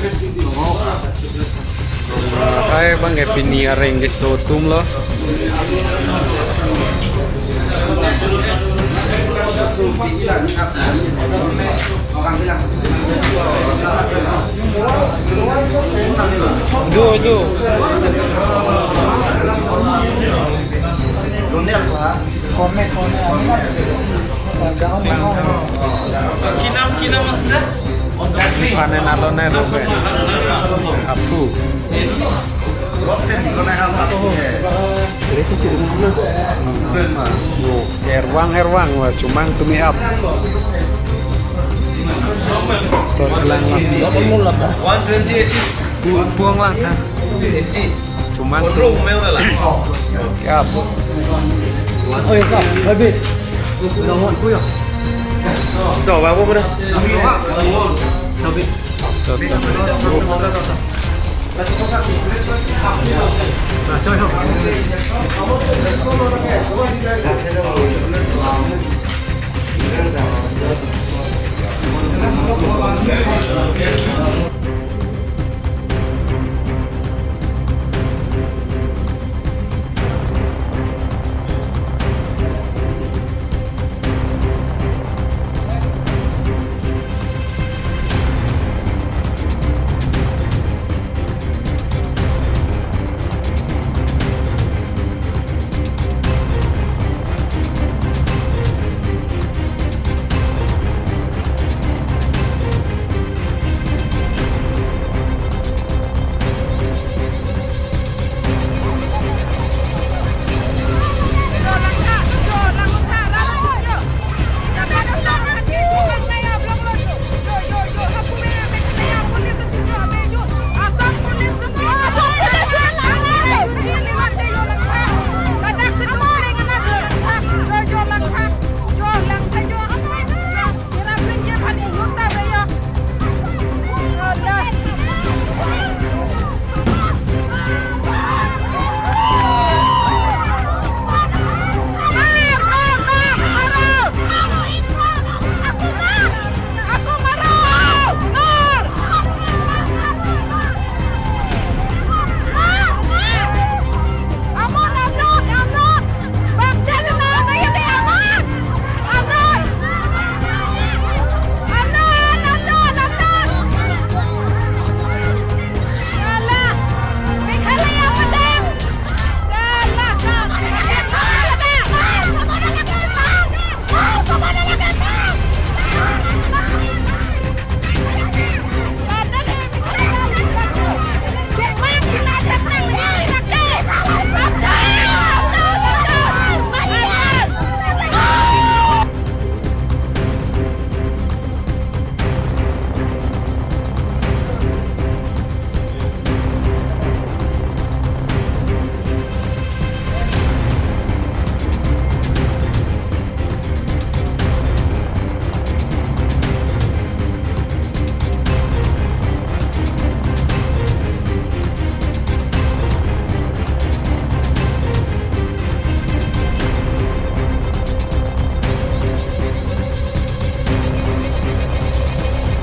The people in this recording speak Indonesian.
Kayak bang kayak pini areng ke sotum loh. Itu. Kinam masih. Panen alone roge. Apu. Erwang wah cuma tumi up. Terkelang buang lah kan. Cuma tuh. Up. Oh iya kak, habis. Udah mau aku ya. Tuh apa udah? Habis.